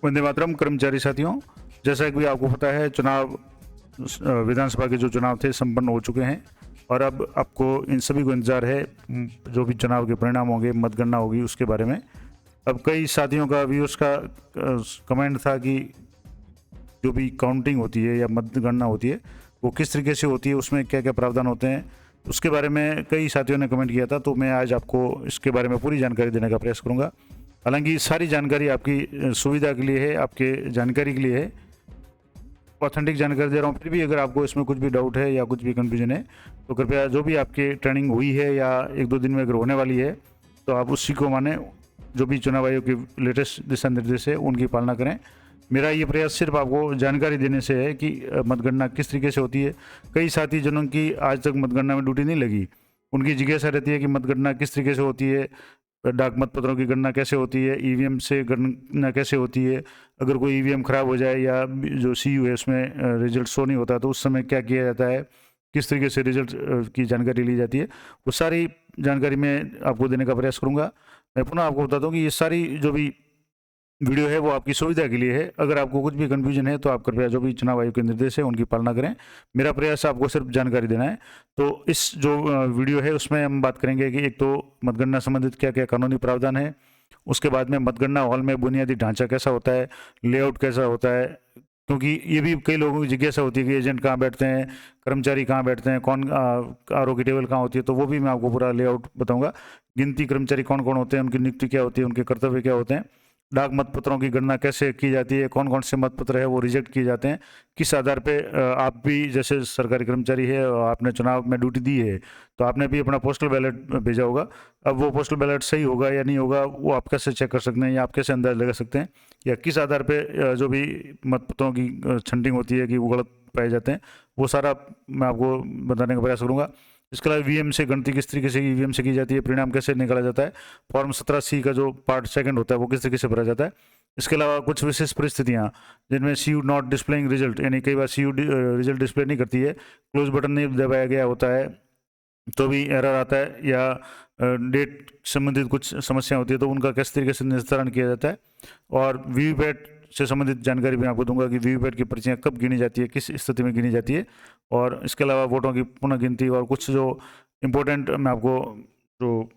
वंदे मातरम। कर्मचारी साथियों, जैसा कि आपको पता है, चुनाव विधानसभा के जो चुनाव थे संपन्न हो चुके हैं और अब आपको इन सभी को इंतज़ार है जो भी चुनाव के परिणाम होंगे, मतगणना होगी उसके बारे में। अब कई साथियों का, व्यूअर्स का कमेंट था कि जो भी काउंटिंग होती है या मतगणना होती है वो किस तरीके से होती है, उसमें क्या क्या प्रावधान होते हैं, उसके बारे में कई साथियों ने कमेंट किया था। तो मैं आज आपको इसके बारे में पूरी जानकारी देने का प्रयास करूँगा। हालांकि सारी जानकारी आपकी सुविधा के लिए है, आपके जानकारी के लिए है, ऑथेंटिक जानकारी दे रहा हूँ। फिर भी अगर आपको इसमें कुछ भी डाउट है या कुछ भी कन्फ्यूजन है तो कृपया जो भी आपकी ट्रेनिंग हुई है या एक दो दिन में अगर होने वाली है तो आप उसी को माने। जो भी चुनाव आयोग के लेटेस्ट दिशा निर्देश है उनकी पालना करें। मेरा ये प्रयास सिर्फ आपको जानकारी देने से है कि मतगणना किस तरीके से होती है। कई साथी जनों की आज तक मतगणना में ड्यूटी नहीं लगी, उनकी जिज्ञासा रहती है कि मतगणना किस तरीके से होती है, डाक मतपत्रों की गणना कैसे होती है, ईवीएम से गणना कैसे होती है, अगर कोई ईवीएम खराब हो जाए या जो सीयू है उसमें रिजल्ट शो नहीं होता तो उस समय क्या किया जाता है, किस तरीके से रिजल्ट की जानकारी ली जाती है, वो सारी जानकारी मैं आपको देने का प्रयास करूँगा। मैं पुनः आपको बताता हूँ कि ये सारी जो भी वीडियो है वो आपकी सुविधा के लिए है। अगर आपको कुछ भी कन्फ्यूजन है तो आप कृपया जो भी चुनाव आयोग के निर्देश है उनकी पालना करें। मेरा प्रयास आपको सिर्फ जानकारी देना है। तो इस जो वीडियो है उसमें हम बात करेंगे कि एक तो मतगणना संबंधित क्या क्या कानूनी प्रावधान है, उसके बाद में मतगणना हॉल में बुनियादी ढांचा कैसा होता है, लेआउट कैसा होता है, क्योंकि ये भी कई लोगों की जिज्ञासा होती है कि एजेंट कहाँ बैठते हैं, कर्मचारी कहाँ बैठते हैं, कौन आरओ की टेबल कहाँ होती है, तो वो भी मैं आपको पूरा लेआउट बताऊंगा। गिनती कर्मचारी कौन कौन होते हैं, उनकी नियुक्ति क्या होती है, उनके कर्तव्य क्या होते हैं, डाक मतपत्रों की गणना कैसे की जाती है, कौन कौन से मतपत्र है वो रिजेक्ट किए जाते हैं, किस आधार पे आप भी जैसे सरकारी कर्मचारी है और आपने चुनाव में ड्यूटी दी है तो आपने भी अपना पोस्टल बैलेट भेजा होगा। अब वो पोस्टल बैलेट सही होगा या नहीं होगा वो आप कैसे चेक कर सकते हैं या आप कैसे अंदाज लगा सकते हैं, या किस आधार पे जो भी मतपत्रों की छंटिंग होती है कि वो गलत पाए जाते हैं, वो सारा मैं आपको बताने का प्रयास करूँगा। इसके अलावा ईवीएम से गणती किस तरीके से ईवीएम से की जाती है, परिणाम कैसे निकाला जाता है, फॉर्म 17C का जो पार्ट सेकंड होता है वो किस तरीके से भरा जाता है। इसके अलावा कुछ विशेष परिस्थितियां जिनमें सीयू नॉट डिस्प्लेइंग रिजल्ट, यानी कई बार सीयू रिजल्ट डिस्प्ले नहीं करती है, क्लोज बटन नहीं दबाया गया होता है तो भी एरर आता है, या डेट संबंधित कुछ समस्या होती है तो उनका किस तरीके से निस्तारण किया जाता है। और वीवीपैट से संबंधित जानकारी भी आपको दूंगा कि वीवीपैट की पर्चियाँ कब गिनी जाती है, किस स्थिति में गिनी जाती है, और इसके अलावा वोटों की पुनः गिनती और कुछ जो इम्पोर्टेंट मैं आपको जो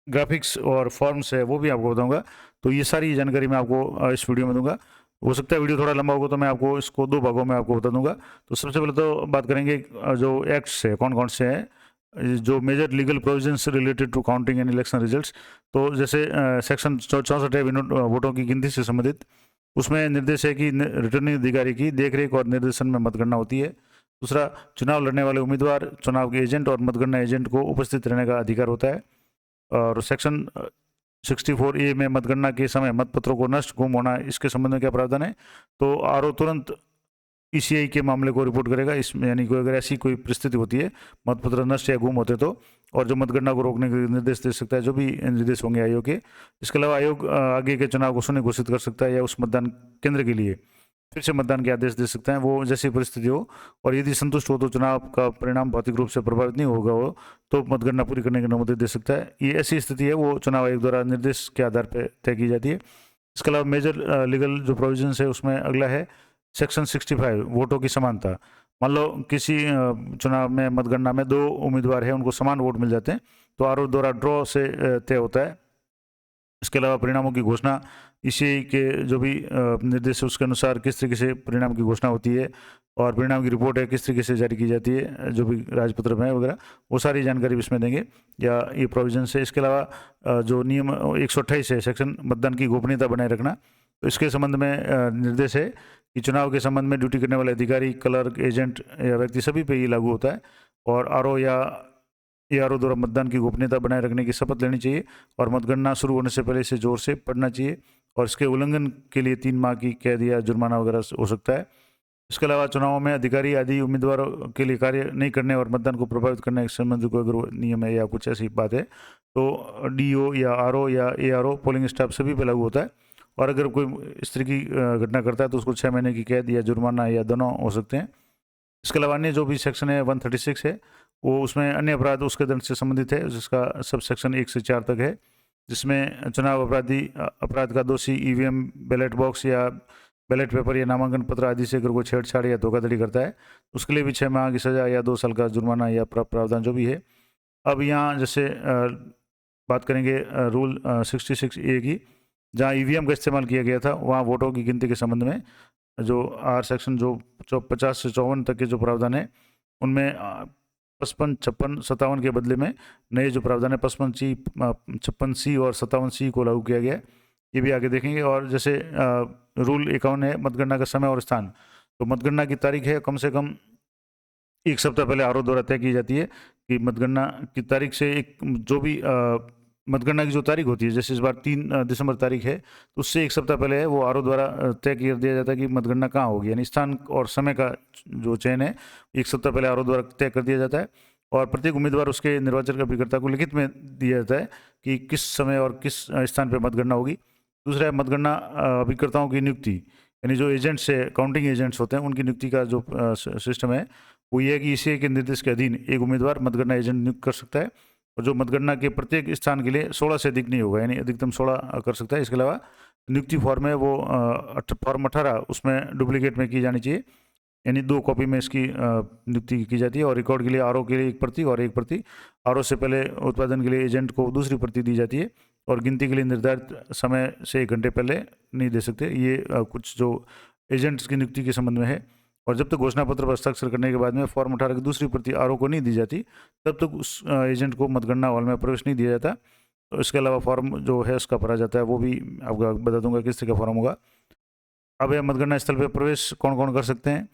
ग्राफिक्स और फॉर्म्स है वो भी आपको बताऊंगा। तो ये सारी जानकारी मैं आपको इस वीडियो में दूंगा। हो सकता है वीडियो थोड़ा लंबा होगा तो मैं आपको इसको दो भागों में आपको बता दूंगा। तो सबसे पहले तो बात करेंगे जो एक्ट्स है कौन कौन से हैं, जो major legal provisions related to counting and election results. तो जैसे सेक्शन 64 है वोटों की गिनती से संबंधित, उसमें निर्देश है कि रिटर्निंग अधिकारी की देखरेख और निर्देशन में मतगणना होती है। दूसरा, चुनाव लड़ने वाले उम्मीदवार, चुनाव के एजेंट और मतगणना एजेंट को उपस्थित रहने का अधिकार होता है। और सेक्शन 64A में मतगणना के समय मतपत्रों को नष्ट, गुम होना, इसके संबंध में क्या प्रावधान है, तो आरओ तुरंत ईसीआई के मामले को रिपोर्ट करेगा। इसमें यानी कोई अगर ऐसी कोई परिस्थिति होती है मतपत्र नष्ट या गुम होते तो, और जो मतगणना को रोकने के निर्देश दे सकता है, जो भी निर्देश होंगे आयोग के। इसके अलावा आयोग आगे के चुनाव को शून्य घोषित कर सकता है या उस मतदान केंद्र के लिए फिर से मतदान के आदेश दे सकते हैं, वो जैसी परिस्थिति हो। और यदि संतुष्ट हो तो चुनाव का परिणाम भौतिक रूप से प्रभावित नहीं होगा हो तो मतगणना पूरी करने की अनुमति दे सकता है। ये ऐसी स्थिति है वो चुनाव आयोग द्वारा निर्देश के आधार पर तय की जाती है। इसके अलावा मेजर लीगल जो प्रोविजंस है उसमें अगला है सेक्शन 65, वोटों की समानता। मान लो किसी चुनाव में मतगणना में दो उम्मीदवार हैं, उनको समान वोट मिल जाते हैं तो आरओ द्वारा ड्रॉ से तय होता है। इसके अलावा परिणामों की घोषणा इसी के जो भी निर्देश है उसके अनुसार किस तरीके से परिणाम की घोषणा होती है और परिणाम की रिपोर्ट है किस तरीके से जारी की जाती है, जो भी राजपत्र में वगैरह, वो सारी जानकारी भी इसमें देंगे या ये प्रोविजन है। इसके अलावा जो नियम 128 है सेक्शन, मतदान की गोपनीयता बनाए रखना, तो इसके संबंध में निर्देश है कि चुनाव के संबंध में ड्यूटी करने वाले अधिकारी, क्लर्क, एजेंट या व्यक्ति सभी पे ये लागू होता है। और आरओ या एआरओ द्वारा मतदान की गोपनीयता बनाए रखने की शपथ लेनी चाहिए और मतगणना शुरू होने से पहले इसे जोर से पढ़ना चाहिए, और इसके उल्लंघन के लिए 3 माह की कैद या जुर्माना वगैरह हो सकता है। इसके अलावा चुनावों में अधिकारी आदि उम्मीदवारों के लिए कार्य नहीं करने और मतदान को प्रभावित करने के संबंध को अगर नियम है या कुछ ऐसी बात है तो डीओ या आरओ या एआरओ, पोलिंग स्टाफ सभी पे लागू होता है। और अगर कोई इस तरह की घटना करता है तो उसको 6 महीने की कैद या जुर्माना या दोनों हो सकते हैं। इसके अलावा अन्य जो भी सेक्शन है 136 है वो उसमें अन्य अपराध उसके दंड से संबंधित है, जिसका सब सेक्शन 1 से 4 तक है। जिसमें चुनाव अपराध का दोषी ईवीएम, बैलेट बॉक्स या बैलेट पेपर या नामांकन पत्र आदि से अगर कोई छेड़छाड़ या धोखाधड़ी करता है उसके लिए भी 6 माह की सज़ा या 2 साल का जुर्माना या प्रावधान जो भी है। अब यहाँ जैसे बात करेंगे रूल 66A की, जहाँ ईवीएम का इस्तेमाल किया गया था वहाँ वोटों की गिनती के संबंध में जो आर सेक्शन जो 50 से 54 तक के जो प्रावधान है उनमें 55, 56, 57 के बदले में नए जो प्रावधान है 55C, 56C और 57C को लागू किया गया है। ये भी आगे देखेंगे। और जैसे रूल 51 है मतगणना का समय और स्थान। तो मतगणना की तारीख है कम से कम 1 सप्ताह पहले आरओ द्वारा तय की जाती है कि मतगणना की तारीख से एक जो भी मतगणना की जो तारीख होती है, जैसे इस बार 3 दिसंबर तारीख है तो उससे 1 सप्ताह पहले है वो आरओ द्वारा तय कर दिया जाता है कि मतगणना कहाँ होगी, यानी स्थान और समय का जो चयन है 1 सप्ताह पहले आरओ द्वारा तय कर दिया जाता है। और प्रत्येक उम्मीदवार उसके निर्वाचन अभिकर्ता को लिखित में दिया जाता है कि किस समय और किस स्थान पर मतगणना होगी। दूसरा है मतगणना अभिकर्ताओं की नियुक्ति, यानी जो एजेंट्स है, काउंटिंग एजेंट्स होते हैं, उनकी नियुक्ति का जो सिस्टम है वो ये है कि इसी के निर्देश के अधीन एक उम्मीदवार मतगणना एजेंट नियुक्त कर सकता है और जो मतगणना के प्रत्येक स्थान के लिए 16 से अधिक नहीं होगा, यानी अधिकतम 16 कर सकता है। इसके अलावा नियुक्ति फॉर्म है वो फॉर्म 18 उसमें डुप्लीकेट में की जानी चाहिए, यानी 2 कॉपी में इसकी नियुक्ति की जाती है। और रिकॉर्ड के लिए आरओ के लिए 1 प्रति और 1 प्रति आरओ से पहले उत्पादन के लिए एजेंट को दूसरी प्रति दी जाती है। और गिनती के लिए निर्धारित समय से 1 घंटे पहले नहीं दे सकते। ये कुछ जो एजेंट्स की नियुक्ति के संबंध में है। और जब तक घोषणा पत्र पर हस्ताक्षर करने के बाद में फॉर्म 18 की दूसरी प्रति आरओ को नहीं दी जाती तब तक उस एजेंट को मतगणना हॉल में प्रवेश नहीं दिया जाता। तो इसके अलावा फॉर्म जो है उसका भरा जाता है, वो भी आपको बता दूंगा किस तरह का फॉर्म होगा। अब यह मतगणना स्थल पर प्रवेश कौन कौन कर सकते हैं,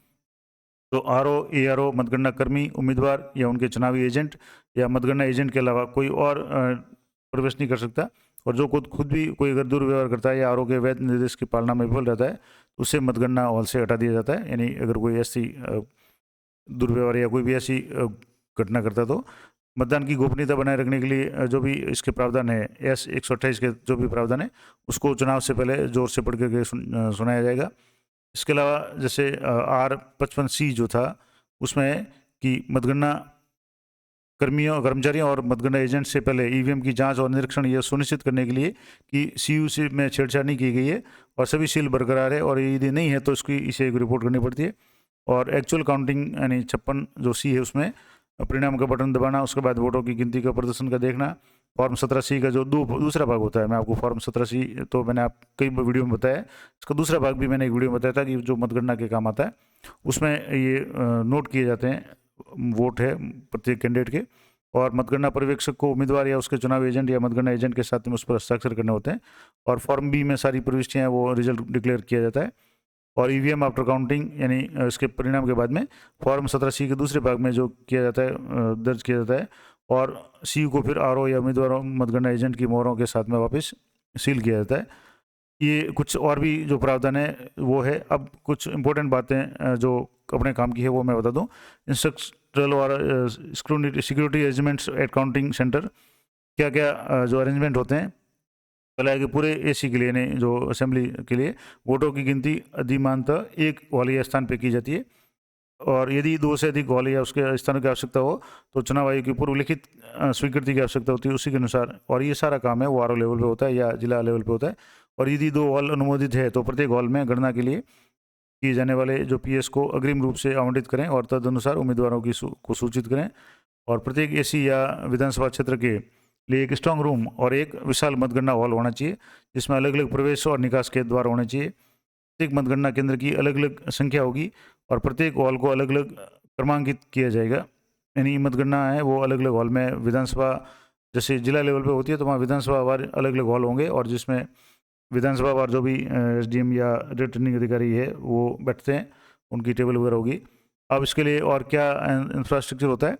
तो आरओ, एआरओ, मतगणना कर्मी, उम्मीदवार या उनके चुनावी एजेंट या मतगणना एजेंट के अलावा कोई और प्रवेश नहीं कर सकता। और जो खुद भी कोई अगर दुर्व्यवहार करता है या आरओ के वैध निर्देश की पालना में विफल रहता है तो उसे मतगणना हॉल से हटा दिया जाता है। यानी अगर कोई ऐसी दुर्व्यवहार या कोई भी ऐसी घटना करता है तो मतदान की गोपनीयता बनाए रखने के लिए जो भी इसके प्रावधान है एस 128 के जो भी प्रावधान है उसको चुनाव से पहले जोर से पढ़ करके सुनाया जाएगा। इसके अलावा जैसे R55C जो था उसमें है कि मतगणना कर्मचारियों और मतगणना एजेंट से पहले ईवीएम की जांच और निरीक्षण यह सुनिश्चित करने के लिए कि सीयूसी में छेड़छाड़ नहीं की गई है और सभी सील बरकरार है, और यदि नहीं है तो इसे एक रिपोर्ट करनी पड़ती है। और एक्चुअल काउंटिंग यानी 56 जो सी है उसमें परिणाम का बटन दबाना, उसके बाद वोटों की गिनती का प्रदर्शन का देखना। फॉर्म 17C का जो दूसरा भाग होता है, मैं आपको फॉर्म 17C तो मैंने आप कई वीडियो में बताया, इसका दूसरा भाग भी मैंने एक वीडियो में बताया था कि जो मतगणना के काम आता है उसमें ये नोट किए जाते हैं वोट है प्रत्येक कैंडिडेट के। और मतगणना पर्यवेक्षक को उम्मीदवार या उसके चुनाव एजेंट या मतगणना एजेंट के साथ में उस पर हस्ताक्षर करने होते हैं। और फॉर्म बी में सारी प्रविष्टियाँ वो रिजल्ट डिक्लेयर किया जाता है। और ईवीएम आफ्टर काउंटिंग यानी इसके परिणाम के बाद में फॉर्म 17C के दूसरे भाग में जो किया जाता है दर्ज किया जाता है और सी को फिर आरओ या उम्मीदवारों मतगणना एजेंट की मोहरों के साथ में वापस सील किया जाता है। ये कुछ और भी जो प्रावधान है वो है। अब कुछ इंपॉर्टेंट बातें जो अपने काम की है वो मैं बता दूं। इंस्ट्रक्शनल और security arrangements at counting centre, क्या क्या जो अरेंजमेंट होते हैं। पहला है कि पूरे एसी के लिए नहीं, जो असेंबली के लिए वोटों की गिनती अधिमानतः एक हॉल या स्थान पर की जाती है। और यदि 2 से अधिक हॉल या उसके स्थानों की आवश्यकता हो तो चुनाव आयोग की पूर्व लिखित स्वीकृति की आवश्यकता होती है उसी के अनुसार। और ये सारा काम है वो आरओ लेवल पे होता है या जिला लेवल पे होता है। और यदि 2 हॉल अनुमोदित है तो प्रत्येक हॉल में गणना के लिए किए जाने वाले जो पीएस को अग्रिम रूप से आवंटित करें और तदनुसार उम्मीदवारों को सूचित करें। और प्रत्येक एसी या विधानसभा क्षेत्र के लिए एक स्ट्रांग रूम और एक विशाल मतगणना हॉल होना चाहिए जिसमें अलग अलग प्रवेश और निकास के द्वार होने चाहिए। प्रत्येक मतगणना केंद्र की अलग अलग संख्या होगी और प्रत्येक हॉल को अलग अलग क्रमांकित किया जाएगा। यानी मतगणना है वो अलग अलग हॉल में, विधानसभा जैसे जिला लेवल पे होती है तो वहाँ विधानसभा वार अलग अलग हॉल होंगे और जिसमें विधानसभा वार जो भी एसडीएम या रिटर्निंग अधिकारी है वो बैठते हैं, उनकी टेबल वगैरह होगी। अब इसके लिए और क्या इंफ्रास्ट्रक्चर होता है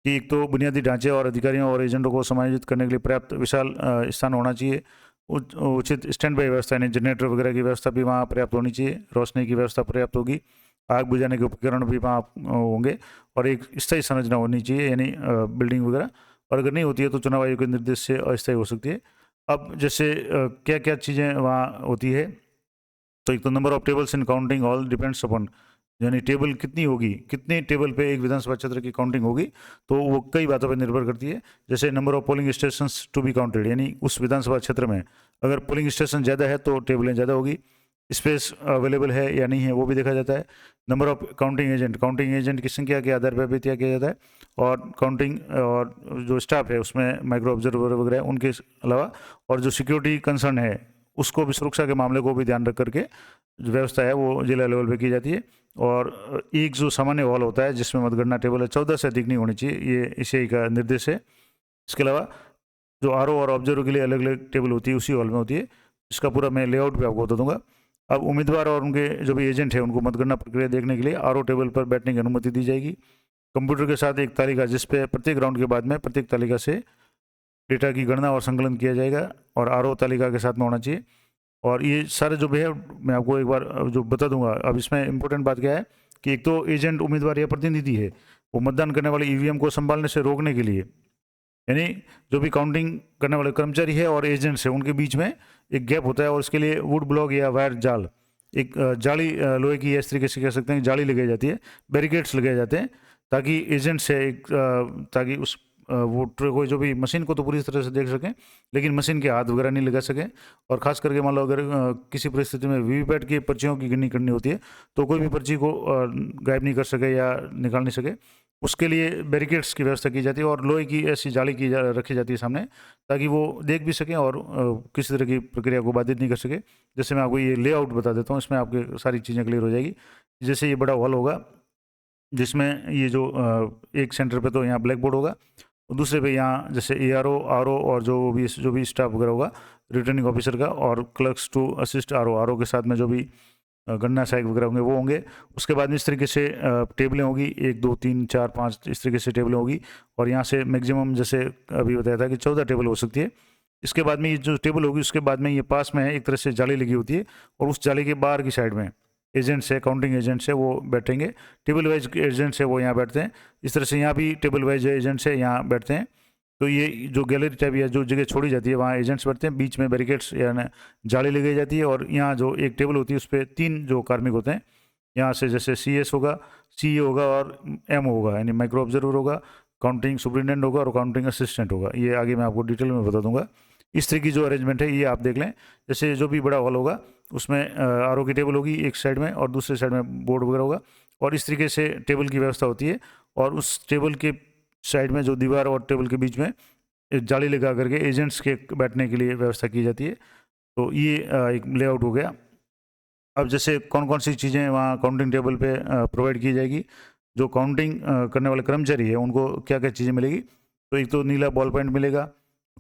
कि एक तो बुनियादी ढांचे और अधिकारियों और एजेंटों को समायोजित करने के लिए पर्याप्त विशाल स्थान होना चाहिए। उचित स्टैंड बाई व्यवस्था यानी जनरेटर वगैरह की व्यवस्था भी वहाँ पर्याप्त होनी चाहिए। रोशनी की व्यवस्था पर्याप्त होगी, आग बुझाने के उपकरण भी वहाँ होंगे और एक स्थायी संरचना होनी चाहिए यानी बिल्डिंग वगैरह। और अगर नहीं होती है तो चुनाव आयोग के निर्देश से अस्थायी हो सकती है। अब जैसे क्या क्या चीज़ें वहाँ होती है, तो एक तो number of tables in counting hall depends upon यानी टेबल कितनी होगी, कितने टेबल पे एक विधानसभा क्षेत्र की काउंटिंग होगी, तो वो कई बातों पर निर्भर करती है। जैसे number of polling stations to be counted, यानी उस विधानसभा क्षेत्र में अगर पोलिंग स्टेशन ज़्यादा है तो टेबलें ज़्यादा होगी। स्पेस अवेलेबल है या नहीं है वो भी देखा जाता है। नंबर ऑफ काउंटिंग एजेंट की संख्या के आधार पर भी तय किया जाता है। और काउंटिंग और जो स्टाफ है उसमें माइक्रो ऑब्जर्वर वगैरह उनके अलावा, और जो सिक्योरिटी कंसर्न है उसको भी, सुरक्षा के मामले को भी ध्यान रख करके जो व्यवस्था है वो जिला लेवल पे की जाती है। और एक जो सामान्य हॉल होता है जिसमें मतगणना टेबल है 14 से अधिक नहीं होनी चाहिए, ये ICAI का निर्देश है। इसके अलावा जो RO और ऑब्जर्वर के लिए अलग अलग टेबल होती है उसी हॉल में होती है। इसका पूरा मैं लेआउट भी आपको बता दूंगा। अब उम्मीदवार और उनके जो भी एजेंट है उनको मतगणना प्रक्रिया देखने के लिए RO टेबल पर बैठने की अनुमति दी जाएगी। कंप्यूटर के साथ एक तालिका जिसपे प्रत्येक राउंड के बाद में प्रत्येक तालिका से डेटा की गणना और संकलन किया जाएगा, और RO तालिका के साथ में होना चाहिए। और ये सारे जो भी है मैं आपको एक बार जो बता दूंगा। अब इसमें इंपॉर्टेंट बात क्या है कि एक तो एजेंट, उम्मीदवार या प्रतिनिधि है, वो मतदान करने वाले EVM को संभालने से रोकने के लिए, यानी जो भी काउंटिंग करने वाले कर्मचारी है और एजेंट्स है उनके बीच में एक गैप होता है, और उसके लिए वुड ब्लॉक या वायर जाल, एक जाली लोहे की, इस तरीके से कह सकते हैं, जाली लगाई जाती है, बैरिकेड्स लगाए जाते हैं, ताकि एजेंट से ताकि उस कोई जो भी मशीन को तो पूरी तरह से देख सकें, लेकिन मशीन के हाथ वगैरह नहीं लगा सकें। और खास करके मान लो अगर किसी परिस्थिति में वीवीपैट की पर्चियों की गिननी करनी होती है तो कोई भी पर्ची को गायब नहीं कर सके या निकाल नहीं सके, उसके लिए बैरिकेड्स की व्यवस्था की जाती है और लोहे की ऐसी जाली रखी जाती है सामने, ताकि वो देख भी सकें और किसी तरह की प्रक्रिया को बाधित नहीं कर सके। जैसे मैं आपको ये लेआउट बता देता हूँ, इसमें आपके सारी चीज़ें क्लियर हो जाएगी। जैसे ये बड़ा हॉल होगा जिसमें ये जो एक सेंटर पे तो यहाँ ब्लैक बोर्ड होगा, और दूसरे पे यहाँ जैसे ARO RO और जो भी स्टाफ वगैरह होगा रिटर्निंग ऑफिसर का, और क्लर्क्स टू असिस्ट RO के साथ में जो भी गणना सहायक वगैरह होंगे वो होंगे। उसके बाद में इस तरीके से टेबलें होगी, 1 2 3 4 5 इस तरीके से टेबलें होगी, और यहाँ से मैक्सिमम जैसे अभी बताया था कि 14 टेबल हो सकती है। इसके बाद में ये जो टेबल होगी उसके बाद में ये पास में है एक तरह से जाली लगी होती है, और उस जाली के बाहर की साइड में एजेंट्स है, काउंटिंग एजेंट्स है, वो बैठेंगे। टेबल वाइज एजेंट्स है वो यहाँ बैठते हैं। इस तरह से यहाँ भी टेबल वाइज एजेंट्स है यहाँ बैठते हैं। तो ये जो गैलरी टाइप या जो जगह छोड़ी जाती है वहाँ एजेंट्स बैठते हैं, बीच में बैरिकेड्स या जाली लगाई जाती है, और यहाँ जो एक टेबल होती है उस पर 3 जो कार्मिक होते हैं, यहाँ से जैसे CS होगा, CA होगा और M होगा, यानी माइक्रो ऑब्जर्वर होगा, काउंटिंग सुपरिटेंडेंट होगा और काउंटिंग असिस्टेंट होगा। ये आगे मैं आपको डिटेल में बता दूंगा। इस तरह की जो अरेंजमेंट है ये आप देख लें। जैसे जो भी बड़ा हॉल होगा उसमें RO की टेबल होगी एक साइड में, और दूसरे साइड में बोर्ड वगैरह होगा, और इस तरीके से टेबल की व्यवस्था होती है। और उस टेबल के साइड में जो दीवार और टेबल के बीच में एक जाली लगा करके एजेंट्स के बैठने के लिए व्यवस्था की जाती है। तो ये एक लेआउट हो गया। अब जैसे कौन कौन सी चीज़ें वहाँ काउंटिंग टेबल पे प्रोवाइड की जाएगी, जो काउंटिंग करने वाले कर्मचारी है उनको क्या क्या चीज़ें मिलेगी। तो एक तो नीला बॉल पॉइंट मिलेगा,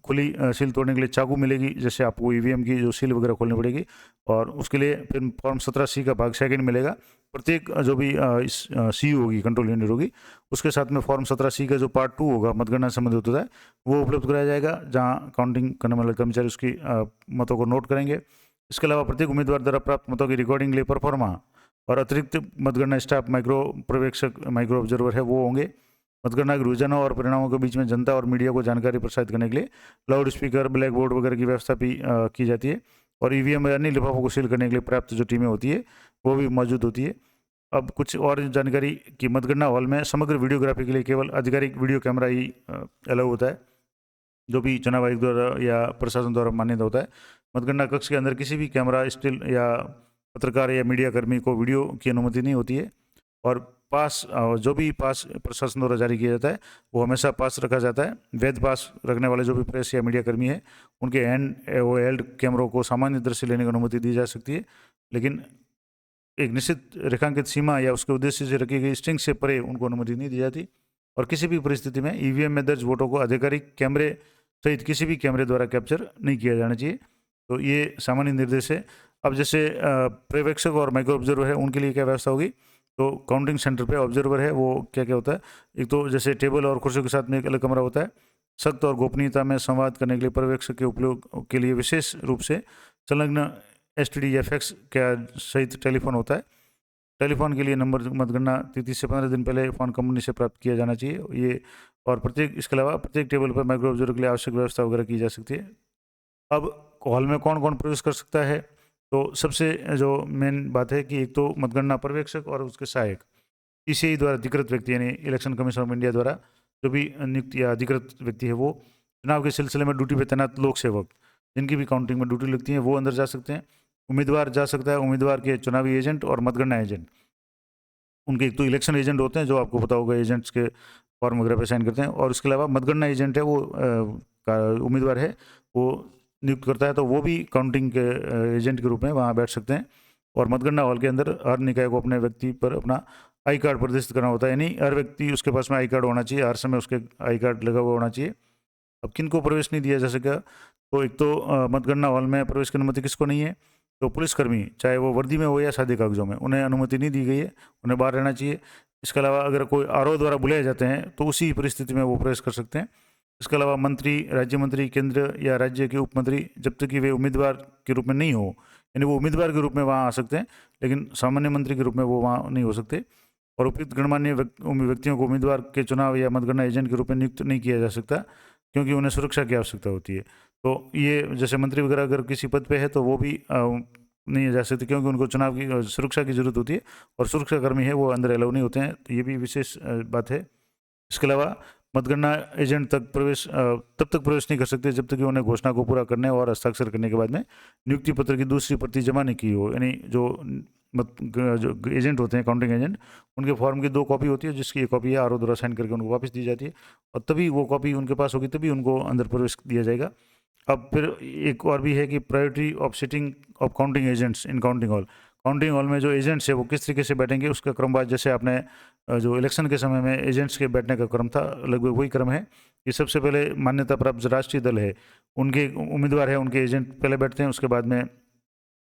खुली सील तोड़ने के लिए चाकू मिलेगी, जैसे आपको EVM की जो सील वगैरह खोलनी पड़ेगी, और उसके लिए फिर फॉर्म 17C का भाग 2 मिलेगा। प्रत्येक जो भी इस CU होगी, कंट्रोल यूनिट होगी, उसके साथ में फॉर्म 17C का जो पार्ट 2 होगा मतगणना से संबंधित होता है वो उपलब्ध कराया जाएगा, जहाँ काउंटिंग करने वाले कर्मचारी उसकी मतों को नोट करेंगे। इसके अलावा प्रत्येक उम्मीदवार द्वारा प्राप्त मतों की रिकॉर्डिंग के लिए परफॉर्मा और अतिरिक्त मतगणना स्टाफ, माइक्रो पर्यवेक्षक, माइक्रो ऑब्जर्वर है वो होंगे। मतगणना के रुझानों और परिणामों के बीच में जनता और मीडिया को जानकारी प्रसारित करने के लिए लाउड स्पीकर, ब्लैक बोर्ड वगैरह की व्यवस्था भी की जाती है। और EVM या अन्य लिफाफों को सील करने के लिए पर्याप्त जो टीमें होती है वो भी मौजूद होती है। अब कुछ और जानकारी कि मतगणना हॉल में समग्र वीडियोग्राफी के लिए केवल आधिकारिक वीडियो कैमरा ही अलाउ होता है, जो भी चुनाव आयोग द्वारा या प्रशासन द्वारा मान्यता होता है। मतगणना कक्ष के अंदर किसी भी कैमरा, स्टिल या पत्रकार या मीडिया कर्मी को वीडियो की अनुमति नहीं होती है। और पास, जो भी पास प्रशासन द्वारा जारी किया जाता है वो हमेशा पास रखा जाता है। वैध पास रखने वाले जो भी प्रेस या मीडिया कर्मी है उनके हैंड कैमरों को सामान्य दृश्य से लेने की अनुमति दी जा सकती है, लेकिन एक निश्चित रेखांकित सीमा या उसके उद्देश्य से रखी गई स्ट्रिंग से परे उनको अनुमति नहीं दी जाती। और किसी भी परिस्थिति में EVM में दर्ज वोटों को आधिकारिक कैमरे सहित किसी भी कैमरे द्वारा कैप्चर नहीं किया जाना चाहिए। तो ये सामान्य निर्देश है। अब जैसे पर्यवेक्षक और माइक्रो ऑब्जर्वर है उनके लिए क्या व्यवस्था होगी, तो काउंटिंग सेंटर पे ऑब्जर्वर है वो क्या क्या होता है। एक तो जैसे टेबल और कुर्सियों के साथ में एक अलग कमरा होता है। सख्त और गोपनीयता में संवाद करने के लिए पर्यवेक्षक के उपयोग के लिए विशेष रूप से संलग्न STD या फैक्स का सहित टेलीफोन होता है। टेलीफोन के लिए नंबर मतगणना तिथि से 15 दिन पहले फ़ोन कंपनी से प्राप्त किया जाना चाहिए ये। और इसके अलावा प्रत्येक टेबल पर माइक्रो ऑब्जर्वर के लिए आवश्यक व्यवस्था वगैरह की जा सकती है। अब हॉल में कौन कौन प्रवेश कर सकता है, तो सबसे जो मेन बात है कि एक तो मतगणना पर्यवेक्षक और उसके सहायक ईसीआई द्वारा अधिकृत व्यक्ति यानी इलेक्शन कमीशन ऑफ इंडिया द्वारा जो भी नियुक्त या अधिकृत व्यक्ति है वो चुनाव के सिलसिले में ड्यूटी पे तैनात लोक सेवक जिनकी भी काउंटिंग में ड्यूटी लगती है वो अंदर जा सकते हैं। उम्मीदवार जा सकता है, उम्मीदवार के चुनावी एजेंट और मतगणना एजेंट। उनके एक तो इलेक्शन एजेंट होते हैं जो आपको पता होगा एजेंट्स के फॉर्म वगैरह पे साइन करते हैं, और उसके अलावा मतगणना एजेंट है वो उम्मीदवार है वो नियुक्त करता है, तो वो भी काउंटिंग के एजेंट के रूप में वहाँ बैठ सकते हैं। और मतगणना हॉल के अंदर हर निकाय को अपने व्यक्ति पर अपना आई कार्ड प्रदर्शित करना होता है, यानी हर व्यक्ति उसके पास में आई कार्ड होना चाहिए, हर समय उसके आई कार्ड लगा हुआ होना चाहिए। अब किन को प्रवेश नहीं दिया जा सकेगा, तो एक तो मतगणना हॉल में प्रवेश की अनुमति किसको नहीं है, तो पुलिसकर्मी चाहे वो वर्दी में हो या सादे कागजों में, उन्हें अनुमति नहीं दी गई है, उन्हें बाहर रहना चाहिए। इसके अलावा अगर कोई आरओ द्वारा बुलाए जाते हैं तो उसी परिस्थिति में वो प्रवेश कर सकते हैं। इसके अलावा मंत्री, राज्य मंत्री, केंद्र या राज्य के उप मंत्री जब तक कि वे उम्मीदवार के रूप में नहीं हो, यानी वो उम्मीदवार के रूप में वहाँ आ सकते हैं लेकिन सामान्य मंत्री के रूप में वो वहाँ नहीं हो सकते। और उपयुक्त गणमान्य व्यक्तियों को उम्मीदवार के चुनाव या मतगणना एजेंट के रूप में नियुक्त नहीं किया जा सकता क्योंकि उन्हें सुरक्षा की आवश्यकता होती है। तो ये जैसे मंत्री वगैरह अगर किसी पद पे है तो वो भी नहीं जा सकते क्योंकि उनको चुनाव की सुरक्षा की जरूरत होती है और सुरक्षाकर्मी है वो अंदर अलाउ नहीं होते हैं, तो ये भी विशेष बात है। इसके अलावा मतगणना एजेंट तक प्रवेश तब तक प्रवेश नहीं कर सकते जब तक कि उन्हें घोषणा को पूरा करने और हस्ताक्षर करने के बाद में नियुक्ति पत्र की दूसरी प्रति जमा नहीं की हो, यानी जो एजेंट होते हैं काउंटिंग एजेंट उनके फॉर्म की 2 कॉपी होती है जिसकी एक कॉपी है आरओ द्वारा साइन करके उनको वापस दी जाती है और तभी वो कॉपी उनके पास होगी तभी उनको अंदर प्रवेश दिया जाएगा। अब फिर एक और भी है कि priority of sitting of counting agents in counting hall में जो एजेंट्स है वो किस तरीके से बैठेंगे उसका क्रमवार, जैसे आपने जो इलेक्शन के समय में एजेंट्स के बैठने का क्रम था लगभग वही क्रम है कि सबसे पहले मान्यता प्राप्त राष्ट्रीय दल है उनके उम्मीदवार है उनके एजेंट पहले बैठते हैं, उसके बाद में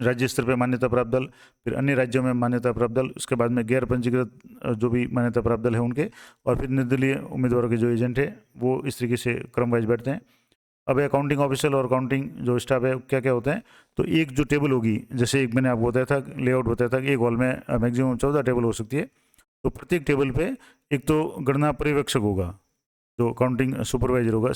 राज्य स्तर पर मान्यता प्राप्त दल, फिर अन्य राज्यों में मान्यता प्राप्त दल, उसके बाद में गैर पंजीकृत जो भी मान्यता प्राप्त दल है उनके, और फिर निर्दलीय उम्मीदवारों के जो एजेंट है वो इस तरीके से क्रम वाइज बैठते हैं। अब अकाउंटिंग ऑफिसर और अकाउंटिंग जो स्टाफ है क्या क्या होता है, तो एक जो टेबल होगी जैसे एक मैंने आपको बताया था लेआउट बताया था कि एक हॉल में मैक्सिमम 14 टेबल हो सकती है, तो प्रत्येक टेबल पे एक तो गणना पर्यवेक्षक होगा जो अकाउंटिंग सुपरवाइजर होगा,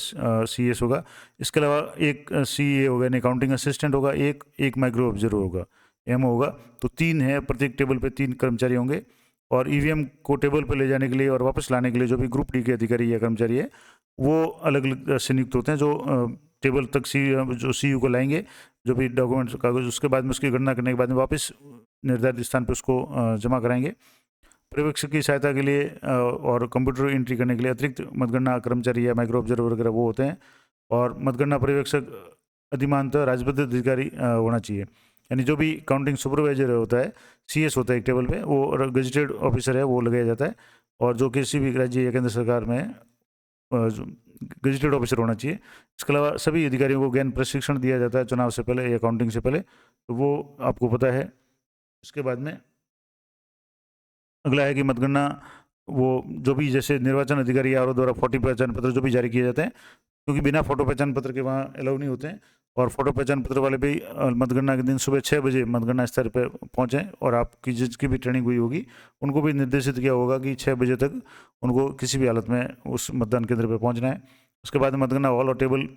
सीएस होगा, इसके अलावा एक सीए होगा यानी अकाउंटिंग असिस्टेंट होगा, एक माइक्रो ऑब्जर्वर होगा, एमओ होगा, तो 3 है, प्रत्येक टेबल पे 3 कर्मचारी होंगे। और ईवीएम को टेबल पे ले जाने के लिए और वापस लाने के लिए जो भी ग्रुप डी के अधिकारी या कर्मचारी है वो अलग अलग से नियुक्त होते हैं जो टेबल तक जो सीयू को लाएंगे जो भी डॉक्यूमेंट्स कागज, उसके बाद में उसकी गणना करने के बाद में वापस निर्धारित स्थान पर उसको जमा कराएंगे। पर्यवेक्षक की सहायता के लिए और कंप्यूटर एंट्री करने के लिए अतिरिक्त मतगणना कर्मचारी या माइक्रो ऑब्जर्वर वगैरह वो होते हैं। और मतगणना पर्यवेक्षक अधिमानतः राजपत्रित अधिकारी होना चाहिए, यानी जो भी काउंटिंग सुपरवाइजर होता है सीएस होता है एक टेबल पे, वो गजेटेड ऑफिसर है वो लगाया जाता है, और जो किसी भी राज्य या केंद्र सरकार में गजेटेड ऑफिसर होना चाहिए। इसके अलावा सभी अधिकारियों को ज्ञान प्रशिक्षण दिया जाता है चुनाव से पहले या काउंटिंग से पहले, तो वो आपको पता है। इसके बाद में अगला है कि मतगणना वो जो भी जैसे निर्वाचन अधिकारी या द्वारा फोटो पहचान पत्र जो भी जारी किए जाते हैं, क्योंकि बिना फोटो पहचान पत्र के वहाँ अलाउ नहीं होते हैं, और फोटो पहचान पत्र वाले भी मतगणना के दिन सुबह 6 बजे मतगणना स्थल पर पहुँचें, और आपकी जिसकी भी ट्रेनिंग हुई होगी उनको भी निर्देशित किया होगा कि 6 बजे तक उनको किसी भी हालत में उस मतदान केंद्र पर पहुँचना है। उसके बाद मतगणना हॉल और टेबल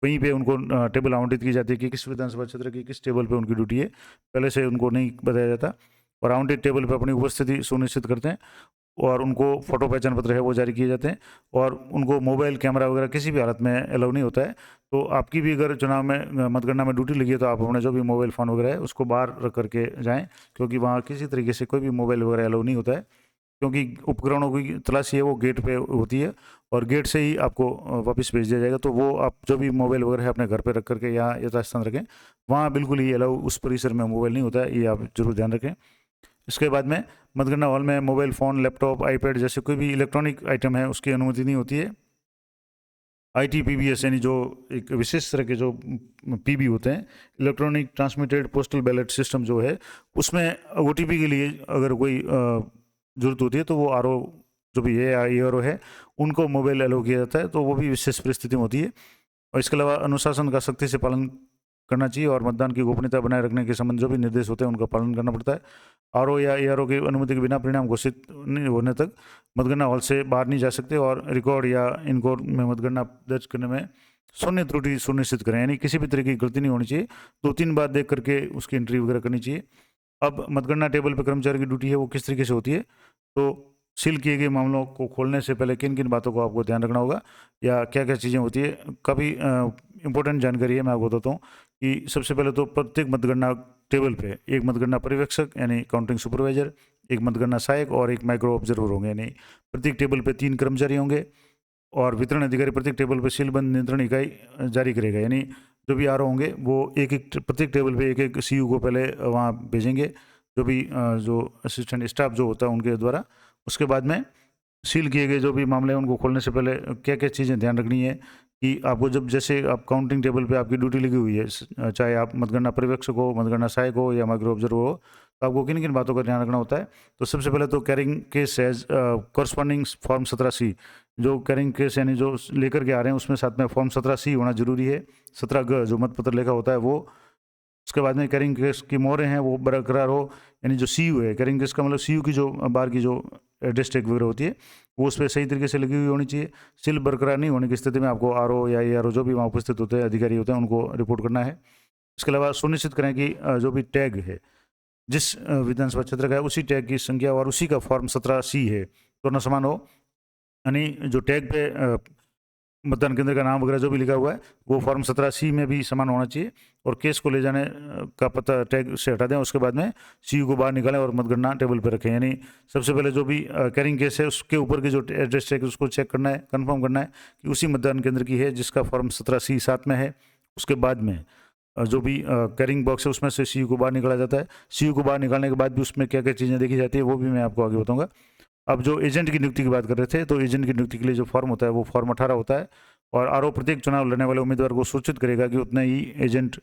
वहीं पे उनको टेबल आवंटित की जाती है कि किस विधानसभा क्षेत्र की किस टेबल पे उनकी ड्यूटी है, पहले से उनको नहीं बताया जाता, और आवंटित टेबल पे अपनी उपस्थिति सुनिश्चित करते हैं, और उनको फोटो पहचान पत्र है वो जारी किए जाते हैं, और उनको मोबाइल कैमरा वगैरह किसी भी हालत में अलाउ नहीं होता है। तो आपकी भी अगर चुनाव में मतगणना में ड्यूटी लगी है तो आप अपने जो भी मोबाइल फ़ोन वगैरह है उसको बाहर रख करके जाएँ, क्योंकि वहाँ किसी तरीके से कोई भी मोबाइल वगैरह अलाउ नहीं होता है, क्योंकि उपकरणों की तलाशी है वो गेट पे होती है और गेट से ही आपको वापस भेज दिया जाएगा। तो वो आप जो भी मोबाइल वगैरह है अपने घर पे रख करके यहाँ यथास्थान रखें, वहाँ बिल्कुल ही अलाउ उस परिसर में मोबाइल नहीं होता है, ये आप जरूर ध्यान रखें। इसके बाद में मतगणना हॉल में मोबाइल फ़ोन, लैपटॉप, आईपैड जैसे कोई भी इलेक्ट्रॉनिक आइटम है उसकी अनुमति नहीं होती है। ITPBS यानी जो एक विशेष तरह के जो पीबी होते हैं, electronic transmitted postal ballot system जो है, उसमें OTP के लिए अगर कोई ज़रूरत होती है तो वो आरओ जो भी है ARO है उनको मोबाइल अलाउ किया जाता है, तो वो भी विशेष परिस्थिति में होती है। और इसके अलावा अनुशासन का सख्ती से पालन करना चाहिए और मतदान की गोपनीयता बनाए रखने के संबंध जो भी निर्देश होते हैं उनका पालन करना पड़ता है। आरओ या ARO की अनुमति के बिना परिणाम घोषित नहीं होने तक मतगणना हॉल से बाहर नहीं जा सकते, और रिकॉर्ड या इनकोड में मतगणना दर्ज करने में शून्य त्रुटि सुनिश्चित करें, यानी किसी भी तरह की गलती नहीं होनी चाहिए। 2-3 बार देख करके उसकी एंट्री वगैरह करनी चाहिए। अब मतगणना टेबल पर कर्मचारी की ड्यूटी है वो किस तरीके से होती है, तो सील किए गए मामलों को खोलने से पहले किन किन बातों को आपको ध्यान रखना होगा या क्या क्या चीज़ें होती है, काफ़ी इंपॉर्टेंट जानकारी है, मैं आपको बताता हूँ कि सबसे पहले तो प्रत्येक मतगणना टेबल पे एक मतगणना पर्यवेक्षक यानी काउंटिंग सुपरवाइजर, एक मतगणना सहायक और एक माइक्रो ऑब्जर्वर होंगे, यानी प्रत्येक टेबल पे 3 कर्मचारी होंगे और वितरण अधिकारी प्रत्येक टेबल पर सीलबंद नियंत्रण इकाई जारी करेगा, यानी जो भी आर होंगे वो एक एक प्रत्येक टेबल पे एक एक सीयू को पहले वहाँ भेजेंगे, जो भी जो असिस्टेंट स्टाफ जो होता है उनके द्वारा। उसके बाद में सील किए गए जो भी मामले हैं उनको खोलने से पहले क्या क्या चीज़ें ध्यान रखनी है कि आपको जब जैसे आप काउंटिंग टेबल पे आपकी ड्यूटी लगी हुई है, चाहे आप मतगणना पर्यवेक्षक हो, मतगणना सहायक हो या माइक्रो ऑब्जर्वर हो, तो आपको किन किन बातों का ध्यान रखना होता है। तो सबसे पहले तो carrying case as corresponding form 17C, जो कैरिंग केस यानी जो लेकर के आ रहे हैं उसमें साथ में फॉर्म 17C होना जरूरी है। 17G जो मतपत्र लेखा होता है वो। उसके बाद में कैरिंग केस की मोहरें हैं वो बरकरार हो, यानी जो सीयू है, कैरिंग केस का मतलब सीयू की जो बाहर की जो एड्रेस टैग वगैरह होती है वो उस पर सही तरीके से लगी हुई होनी चाहिए। सील बरकरार नहीं होने की स्थिति में आपको आरओ या एआरओ जो भी वहाँ उपस्थित होते हैं अधिकारी होते हैं उनको रिपोर्ट करना है। इसके अलावा सुनिश्चित करें कि जो भी टैग है जिस विधानसभा क्षेत्र का है उसी टैग की संख्या और उसी का फॉर्म 17C है दोनों समान हो, यानी जो टैग पे मतदान केंद्र का नाम वगैरह जो भी लिखा हुआ है वो फॉर्म 17C में भी समान होना चाहिए और केस को ले जाने का पता टैग से हटा दें। उसके बाद में सीयू को बाहर निकालें और मतगणना टेबल पर रखें, यानी सबसे पहले जो भी कैरिंग केस है उसके ऊपर की जो एड्रेस टैग उसको चेक करना है, कंफर्म करना है कि उसी मतदान केंद्र की है जिसका फॉर्म 17C साथ में है। उसके बाद में जो भी कैरिंग बॉक्स है उसमें से सीयू को बाहर निकाला जाता है। सीयू को बाहर निकालने के बाद भी उसमें क्या क्या चीज़ें देखी जाती है वो भी मैं आपको आगे बताऊँगा। अब जो एजेंट की नियुक्ति की बात कर रहे थे, तो एजेंट की नियुक्ति के लिए जो फॉर्म होता है वो फॉर्म 18 होता है और आरओ प्रत्येक चुनाव लड़ने वाले उम्मीदवार को सूचित करेगा कि उतने ही एजेंट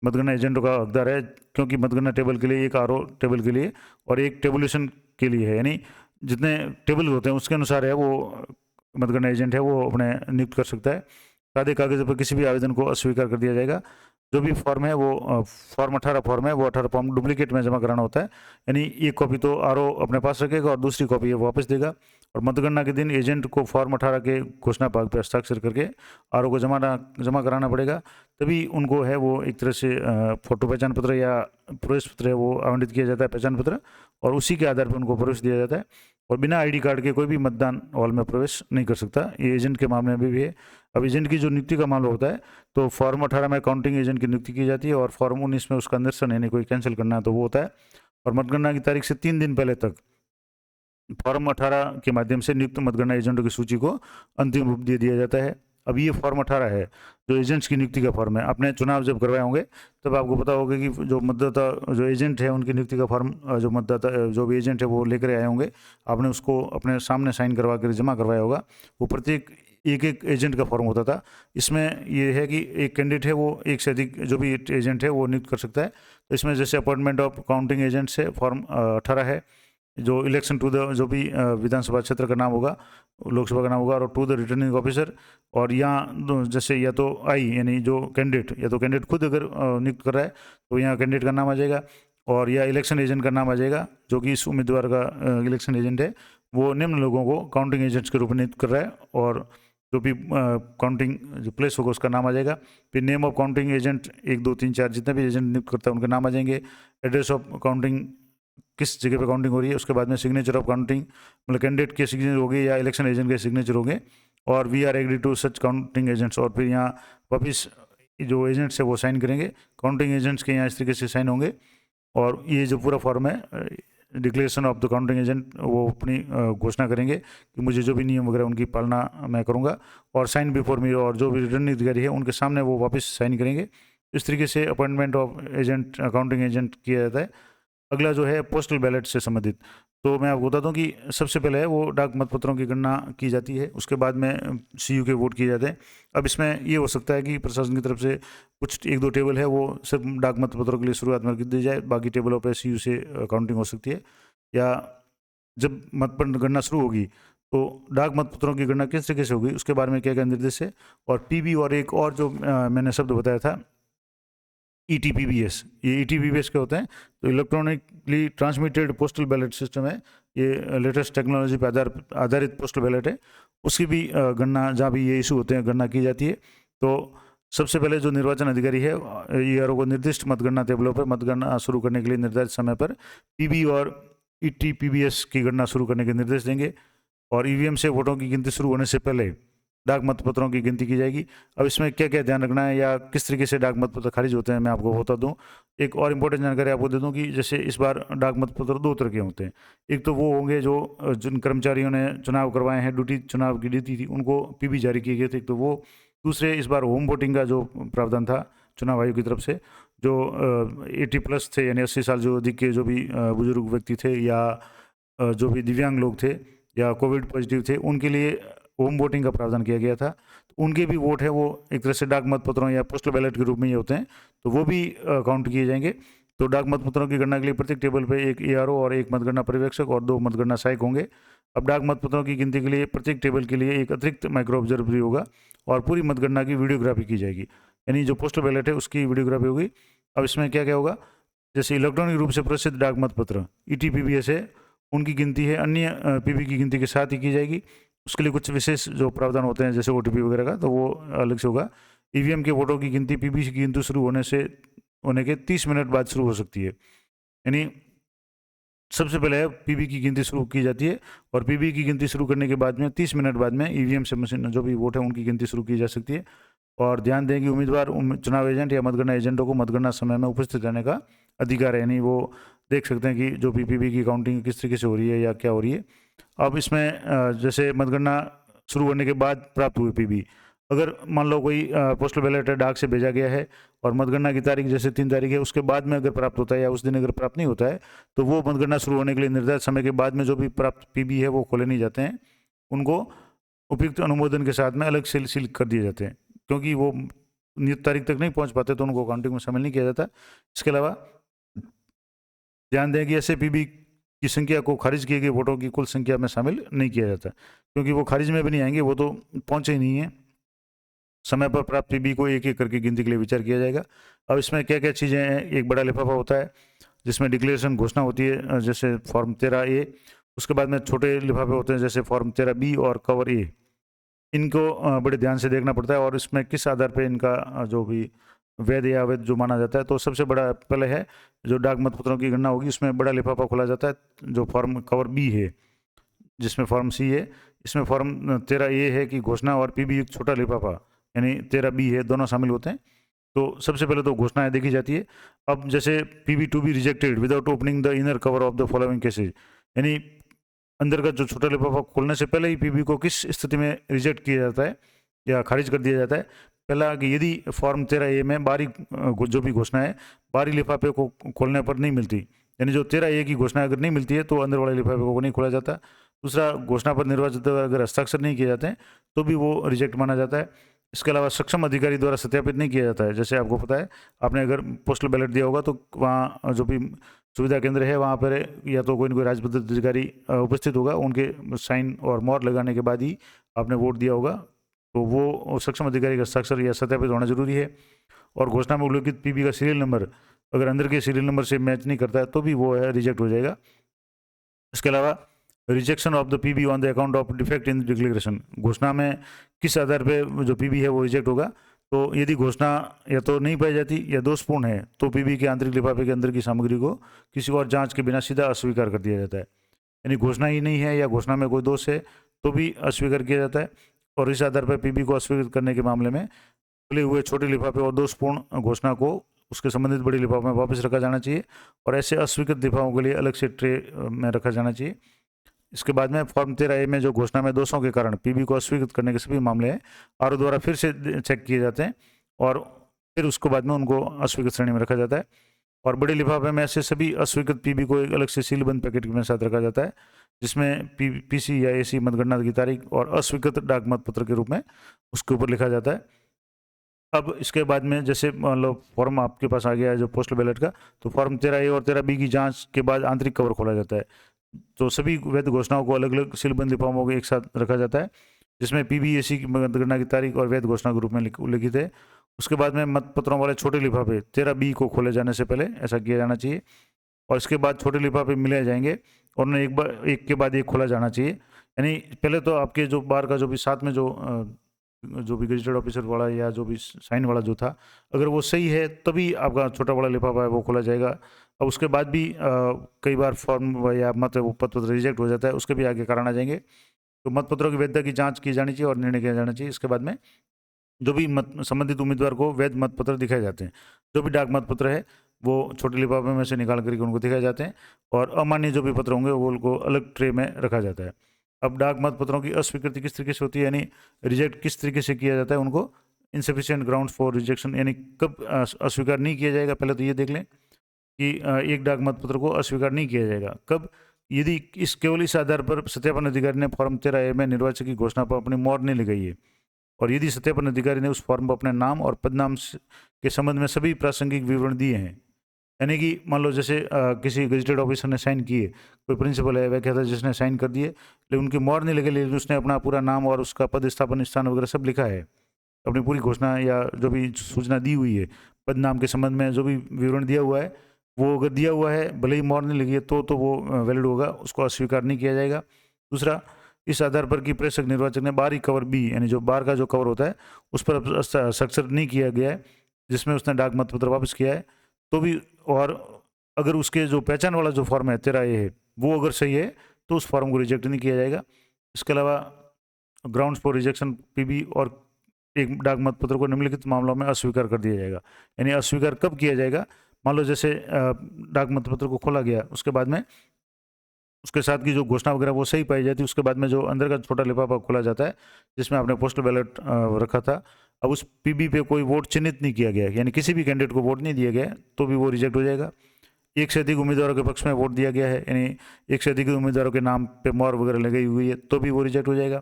मतगणना एजेंटों का हकदार है, क्योंकि मतगणना टेबल के लिए एक आरओ टेबल के लिए और एक टेबुलेशन के लिए है, यानी जितने टेबल होते हैं उसके अनुसार है वो मतगणना एजेंट है वो अपने नियुक्त कर सकता है। सादे कागज पर किसी भी आवेदन को अस्वीकार कर दिया जाएगा। जो भी फॉर्म है वो फॉर्म 18 फॉर्म है वो 18 फॉर्म डुप्लीकेट में जमा कराना होता है, यानी एक कॉपी तो आरओ अपने पास रखेगा और दूसरी कॉपी ये वापस देगा। और मतगणना के दिन एजेंट को फॉर्म 18 के घोषणा पत्र पर हस्ताक्षर करके आरओ को जमा कराना पड़ेगा, तभी उनको है वो एक तरह से फोटो पहचान पत्र या प्रवेश पत्र है वो आवंटित किया जाता है, पहचान पत्र, और उसी के आधार पर उनको प्रवेश दिया जाता है और बिना आईडी कार्ड के कोई भी मतदान हॉल में प्रवेश नहीं कर सकता। ये एजेंट के मामले में भी है। अब एजेंट की जो नियुक्ति का मामला होता है तो फॉर्म 18 में काउंटिंग एजेंट की नियुक्ति की जाती है और फॉर्म 19 में उसका निरसन यानी कोई कैंसिल करना है तो वो होता है। और मतगणना की तारीख से 3 दिन पहले तक फॉर्म 18 के माध्यम से नियुक्त मतगणना एजेंटों की सूची को अंतिम रूप दे दिया जाता है। अब ये फॉर्म 18 है जो एजेंट्स की नियुक्ति का फॉर्म है। आपने चुनाव जब करवाए होंगे तब आपको पता होगा कि जो मतदाता जो एजेंट है उनकी नियुक्ति का फॉर्म जो मतदाता जो भी एजेंट है वो लेकर आए होंगे, आपने उसको अपने सामने साइन करवा कर जमा करवाया होगा। वो प्रत्येक एक एक एजेंट का फॉर्म होता था। इसमें ये है कि एक कैंडिडेट है वो एक से अधिक जो भी एजेंट है वो नियुक्त कर सकता है। तो इसमें जैसे अपॉइंटमेंट ऑफ काउंटिंग एजेंट्स है फॉर्म 18 है, जो इलेक्शन टू द जो भी विधानसभा क्षेत्र का नाम होगा, लोकसभा का नाम होगा, और टू द रिटर्निंग ऑफिसर, और यहाँ जैसे या तो आई यानी जो कैंडिडेट या तो कैंडिडेट खुद अगर नियुक्त कर रहा है तो यहाँ कैंडिडेट का नाम आ जाएगा, और या इलेक्शन एजेंट का नाम आ जाएगा जो कि इस उम्मीदवार का इलेक्शन एजेंट है वो निम्न लोगों को काउंटिंग एजेंट्स के रूप में नियुक्त कर रहा है, और जो भी काउंटिंग जो प्लेस होगा उसका नाम आ जाएगा। फिर नेम ऑफ काउंटिंग एजेंट 1 2 3 4 जितने भी एजेंट नियुक्त करता है उनके नाम आ जाएंगे। एड्रेस ऑफ काउंटिंग किस जगह पे काउंटिंग हो रही है, उसके बाद में सिग्नेचर ऑफ काउंटिंग मतलब कैंडिडेट के सिग्नेचर होंगे या इलेक्शन एजेंट के सिग्नेचर होंगे, और we are agree to such counting agents, और फिर यहाँ वापिस जो एजेंट्स है वो साइन करेंगे। काउंटिंग एजेंट्स के यहाँ इस तरीके से साइन होंगे, और ये जो पूरा फॉर्म है declaration of the counting agent वो अपनी घोषणा करेंगे कि मुझे जो भी नियम वगैरह उनकी पालना मैं करूँगा, और साइन बिफोर मी, और जो भी रिटर्निंग अधिकारी है उनके सामने वो वापस साइन करेंगे। इस तरीके से appointment of agent counting agent किया जाता है। अगला जो है पोस्टल बैलेट से संबंधित, तो मैं आपको बता दूं कि सबसे पहले है वो डाक मतपत्रों की गणना की जाती है, उसके बाद में सीयू के वोट किए जाते हैं। अब इसमें ये हो सकता है कि प्रशासन की तरफ से कुछ 1 2 टेबल है वो सिर्फ डाक मतपत्रों के लिए शुरुआत में दी जाए, बाकी टेबलों पर सीयू से काउंटिंग हो सकती है। या जब मतपत्र गणना शुरू होगी तो डाक मतपत्रों की गणना किस तरीके से होगी उसके बारे में क्या क्या निर्देश है। और पीबी और एक और जो मैंने शब्द बताया था ETPBS, ये ETPBS क्या होता है, तो electronically transmitted postal ballot system है। ये लेटेस्ट टेक्नोलॉजी पर आधारित पोस्टल बैलेट है। उसकी भी गणना जहाँ भी ये इशू होते हैं गणना की जाती है। तो सबसे पहले जो निर्वाचन अधिकारी है ईआरओ को निर्दिष्ट मतगणना टेबलों पर मतगणना शुरू करने के लिए निर्धारित समय पर पीबी और ईटीपीबीएस की गणना शुरू करने के निर्देश देंगे और ईवीएम से वोटों की गिनती शुरू होने से पहले डाक मतपत्रों की गिनती की जाएगी। अब इसमें क्या क्या ध्यान रखना है या किस तरीके से डाक मतपत्र खारिज होते हैं मैं आपको बता दूं। एक और इम्पोर्टेंट जानकारी आपको दे दूं कि जैसे इस बार डाक मतपत्र दो तरह के होते हैं। एक तो वो होंगे जो जिन कर्मचारियों ने चुनाव करवाए हैं, ड्यूटी चुनाव की ड्यूटी थी, उनको पीबी जारी किए गए थे, तो वो। दूसरे, इस बार होम वोटिंग का जो प्रावधान था चुनाव आयोग की तरफ से, जो 80+ थे यानी 80 साल जो अधिक के जो भी बुजुर्ग व्यक्ति थे या जो भी दिव्यांग लोग थे या कोविड पॉजिटिव थे, उनके लिए होम वोटिंग का प्रावधान किया गया था। तो उनके भी वोट है वो एक तरह से डाक मतपत्रों या पोस्टल बैलेट के रूप में ही होते हैं, तो वो भी काउंट किए जाएंगे। तो डाक मतपत्रों की गणना के लिए प्रत्येक टेबल पे एक एआरओ और एक मतगणना पर्यवेक्षक और 2 मतगणना सहायक होंगे। अब डाक मतपत्रों की गिनती के लिए प्रत्येक टेबल के लिए एक अतिरिक्त माइक्रो ऑब्जर्वर भी होगा और पूरी मतगणना की वीडियोग्राफी की जाएगी, यानी जो पोस्टल बैलेट है उसकी वीडियोग्राफी होगी। अब इसमें क्या क्या होगा, जैसे इलेक्ट्रॉनिक रूप से प्रसिद्ध डाक मतपत्र ईटीपीबीएस है, उनकी गिनती है अन्य पीबी की गिनती के साथ ही की जाएगी। उसके लिए कुछ विशेष जो प्रावधान होते हैं जैसे ओटीपी वगैरह का, तो वो अलग से होगा। ईवीएम के वोटों की गिनती पीबी की गिनती शुरू होने के 30 मिनट बाद शुरू हो सकती है, यानी सबसे पहले पीबी की गिनती शुरू की जाती है और पीबी की गिनती शुरू करने के बाद में 30 मिनट बाद में ईवीएम से मशीन जो भी वोट है उनकी गिनती शुरू की जा सकती है। और ध्यान दें कि उम्मीदवार चुनाव एजेंट या मतगणना एजेंटों को मतगणना समय में उपस्थित रहने का अधिकार है, यानी वो देख सकते हैं कि जो पीबी की काउंटिंग किस तरीके से हो रही है या क्या हो रही है। अब इसमें जैसे मतगणना शुरू होने के बाद प्राप्त हुई पीबी, अगर मान लो कोई पोस्टल बैलेट डाक से भेजा गया है और मतगणना की तारीख जैसे 3 तारीख है, उसके बाद में अगर प्राप्त होता है या उस दिन अगर प्राप्त नहीं होता है, तो वो मतगणना शुरू होने के लिए निर्धारित समय के बाद में जो भी प्राप्त पीबी है वो खोले नहीं जाते हैं, उनको उपयुक्त अनुमोदन के साथ में अलग से सील कर दिए जाते हैं, क्योंकि वो नियत तारीख तक नहीं पहुंच पाते तो उनको काउंटिंग में शामिल नहीं किया जाता। इसके अलावा ध्यान दें कि ऐसे पीबी की संख्या को खारिज किए गए वोटों की कुल संख्या में शामिल नहीं किया जाता, क्योंकि वो खारिज में भी नहीं आएंगे, वो तो पहुंचे ही नहीं है। समय पर प्राप्त पीबी को एक एक करके गिनती के लिए विचार किया जाएगा। अब इसमें क्या क्या चीज़ें हैं, एक बड़ा लिफाफा होता है जिसमें डिक्लेरेशन घोषणा होती है जैसे फॉर्म 13A, उसके बाद में छोटे लिफाफे होते हैं जैसे फॉर्म 13B और कवर ए। इनको बड़े ध्यान से देखना पड़ता है और इसमें किस आधार पर इनका जो भी वैध या अवैध जो माना जाता है। तो सबसे बड़ा पहले है जो डाक मतपत्रों की गणना होगी, उसमें बड़ा लिफाफा खोला जाता है जो फॉर्म कवर बी है, जिसमें फॉर्म सी है, इसमें फॉर्म 13A है कि घोषणा और पीबी एक छोटा लिफाफा यानी 13B है, दोनों शामिल होते हैं। तो सबसे पहले तो घोषणाएं देखी जाती है। अब जैसे PB to be rejected without opening the inner cover of the following cases, यानी अंदर का जो छोटा लिफाफा खोलने से पहले ही पीबी को किस स्थिति में रिजेक्ट किया जाता है या खारिज कर दिया जाता है। पहला कि यदि फॉर्म 13A में बाहरी जो भी घोषणा है बाहरी लिफाफे को खोलने पर नहीं मिलती, यानी जो 13A की घोषणा अगर नहीं मिलती है तो अंदर वाले लिफाफे को नहीं खोला जाता। दूसरा, घोषणा पर निर्वाचित अगर हस्ताक्षर नहीं किए जाते हैं तो भी वो रिजेक्ट माना जाता है। इसके अलावा सक्षम अधिकारी द्वारा सत्यापित नहीं किया जाता है। जैसे आपको पता है, आपने अगर पोस्टल बैलेट दिया होगा तो वहाँ जो भी सुविधा केंद्र है वहाँ पर या तो कोई न कोई राजपत्रित अधिकारी उपस्थित होगा, उनके साइन और मोहर लगाने के बाद ही आपने वोट दिया होगा, तो वो सक्षम अधिकारी का हस्ताक्षर या सत्यापित होना जरूरी है। और घोषणा में उल्लेखित पीबी का सीरियल नंबर अगर अंदर के सीरियल नंबर से मैच नहीं करता है तो भी वो है रिजेक्ट हो जाएगा। इसके अलावा rejection of the PB on the account of defect in declaration, घोषणा में किस आधार पे जो पीबी है वो रिजेक्ट होगा। तो यदि घोषणा या तो नहीं पाई जाती या दोषपूर्ण है तो पीबी के आंतरिक लिफाफे के अंदर की सामग्री को किसी और जांच के बिना सीधा अस्वीकार कर दिया जाता है, यानी घोषणा ही नहीं है या घोषणा में कोई दोष है तो भी अस्वीकार किया जाता है। और इस आधार पर पीबी को अस्वीकृत करने के मामले में खुले हुए छोटे लिफाफे और दोषपूर्ण घोषणा को उसके संबंधित बड़े लिफाफे में वापस रखा जाना चाहिए और ऐसे अस्वीकृत लिफाफों के लिए अलग से ट्रे में रखा जाना चाहिए। इसके बाद में फॉर्म 13A में जो घोषणा में दोषों के कारण पीबी को अस्वीकृत करने के सभी मामले हैं आरओ द्वारा फिर से चेक किए जाते हैं और फिर उसके बाद में उनको अस्वीकृत श्रेणी में रखा जाता है। और बड़े लिफाफे में ऐसे सभी अस्वीकृत पीबी को एक अलग से सीलबंद पैकेट में साथ रखा जाता है, जिसमें पीसी या एसी मतगणना की तारीख और अस्वीकृत डाक मतपत्र के रूप में उसके ऊपर लिखा जाता है। अब इसके बाद में जैसे मान लो फॉर्म आपके पास आ गया है जो पोस्टल बैलेट का, तो फॉर्म 13A और 13B की जांच के बाद आंतरिक कवर खोला जाता है। तो सभी वैध घोषणाओं को अलग अलग सीलबंद लिफाफों को एक साथ रखा जाता है, जिसमें पीबी एसी की मतगणना की तारीख और वैध घोषणा के रूप में उल्लिखित है। उसके बाद में मतपत्रों वाले छोटे लिफाफे 13B को खोले जाने से पहले ऐसा किया जाना चाहिए और इसके बाद छोटे लिफाफे मिले जाएंगे और उन्हें एक के बाद एक खोला जाना चाहिए। यानी पहले तो आपके जो बाहर का जो भी साथ में जो जो भी गजेटेड ऑफिसर वाला या जो भी साइन वाला जो था, अगर वो सही है तभी आपका छोटा बड़ा लिफाफा है वो खोला जाएगा। अब उसके बाद भी कई बार फॉर्म या मत पत्र रिजेक्ट हो जाता है, उसके भी आगे कारण आ जाएंगे। तो मत पत्रों की वैधता की जांच की जानी चाहिए और निर्णय किया जाना चाहिए। इसके बाद में जो भी मत संबंधित उम्मीदवार को वैध मत पत्र दिखाए जाते हैं। जो भी डाक मत पत्र है वो छोटे लिफाफे में से निकाल करके उनको दिखाए जाते हैं, और अमान्य जो भी पत्र होंगे वो उनको अलग ट्रे में रखा जाता है। अब डाक मत पत्रों की अस्वीकृति किस तरीके से होती है, यानी रिजेक्ट किस तरीके से किया जाता है उनको, इनसफिशिएंट ग्राउंड फॉर रिजेक्शन, यानी कब अस्वीकार नहीं किया जाएगा। पहले तो ये देख लें कि एक डाक मत पत्र को अस्वीकार नहीं किया जाएगा कब, यदि इस केवल इस आधार पर सत्यापन अधिकारी ने फॉर्म 13A में निर्वाचक की घोषणा पर अपनी मोहर नहीं लगाई है, और यदि सत्यापन अधिकारी ने उस फॉर्म पर अपने नाम और पदनाम के संबंध में सभी प्रासंगिक विवरण दिए हैं। यानी कि मान लो जैसे किसी गजेटेड ऑफिसर ने साइन किए, कोई प्रिंसिपल है वह कहता है जिसने साइन कर दिए लेकिन उनकी मोहर नहीं लगी, लेकिन उसने अपना पूरा नाम और उसका पद स्थापन स्थान वगैरह सब लिखा है, अपनी पूरी घोषणा या जो भी सूचना दी हुई है पद नाम के संबंध में जो भी विवरण दिया हुआ है, वो अगर दिया हुआ है भले ही मोहर नहीं लगी है तो वो वैलिड होगा, उसको अस्वीकार नहीं किया जाएगा। दूसरा, इस आधार पर कि प्रेषक निर्वाचक ने बाहरी कवर बी, यानी जो बाहर का जो कवर होता है उस पर हस्ताक्षर नहीं किया गया है जिसमें उसने डाक मत पत्र वापस किया है तो भी, और अगर उसके जो पहचान वाला जो फॉर्म है 13A है वो अगर सही है तो उस फॉर्म को रिजेक्ट नहीं किया जाएगा। इसके अलावा ग्राउंड्स फॉर रिजेक्शन पीबी और एक डाक मत पत्र को निम्नलिखित मामलों में अस्वीकार कर दिया जाएगा। यानी अस्वीकार कब किया जाएगा, मान लो जैसे डाक मत पत्र को खोला गया, उसके बाद में उसके साथ की जो घोषणा वगैरह वो सही पाई जाती है, उसके बाद में जो अंदर का छोटा लिफाफा खोला जाता है जिसमें आपने पोस्टल बैलेट रखा था, अब उस पीबी पे कोई वोट चिन्हित नहीं किया गया, यानी किसी भी कैंडिडेट को वोट नहीं दिया गया तो भी वो रिजेक्ट हो जाएगा। एक से अधिक उम्मीदवारों के पक्ष में वोट दिया गया है, यानी एक से अधिक उम्मीदवारों के नाम पे मोहर वगैरह लगाई हुई है तो भी वो रिजेक्ट हो जाएगा।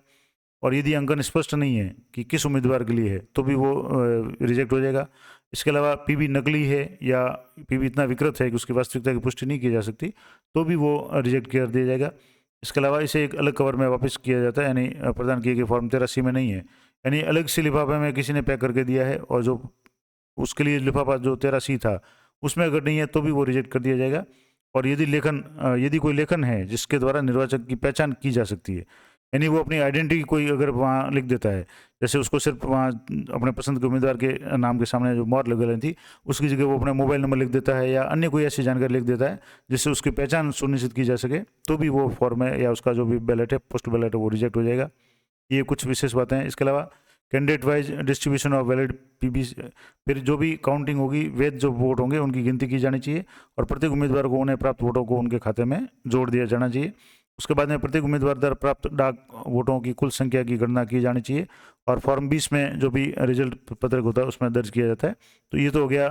और यदि अंकन स्पष्ट नहीं है कि किस उम्मीदवार के लिए है तो भी वो रिजेक्ट हो जाएगा। इसके अलावा पीबी नकली है या पीबी इतना विकृत है कि उसकी वास्तविकता की पुष्टि नहीं की जा सकती तो भी वो रिजेक्ट कर दिया जाएगा। इसके अलावा इसे एक अलग कवर में वापस किया जाता है, यानी प्रदान किए गए फॉर्म 13C में नहीं है, यानी अलग से लिफाफे में किसी ने पैक करके दिया है और जो उसके लिए लिफाफा जो 13C था उसमें अगर नहीं है तो भी वो रिजेक्ट कर दिया जाएगा। और यदि कोई लेखन है जिसके द्वारा निर्वाचक की पहचान की जा सकती है, यानी वो अपनी आइडेंटिटी कोई अगर वहाँ लिख देता है, जैसे उसको सिर्फ वहाँ अपने पसंद के उम्मीदवार के नाम के सामने जो मोहर लगा रही थी उसकी जगह वो अपना मोबाइल नंबर लिख देता है या अन्य कोई ऐसी जानकारी लिख देता है जिससे उसकी पहचान सुनिश्चित की जा सके, तो भी वो फॉर्म है या उसका जो भी बैलेट है पोस्ट बैलेट है वो रिजेक्ट हो जाएगा। ये कुछ विशेष बातें हैं। इसके अलावा candidate wise distribution of valid PB, फिर जो भी काउंटिंग होगी वैध जो वोट होंगे उनकी गिनती की जानी चाहिए और प्रत्येक उम्मीदवार को उन्हें प्राप्त वोटों को उनके खाते में जोड़ दिया जाना चाहिए। उसके बाद में प्रत्येक उम्मीदवार द्वारा प्राप्त डाक वोटों की कुल संख्या की गणना की जानी चाहिए और फॉर्म 20 में जो भी रिजल्ट पत्रक होता है उसमें दर्ज किया जाता है। तो ये तो हो गया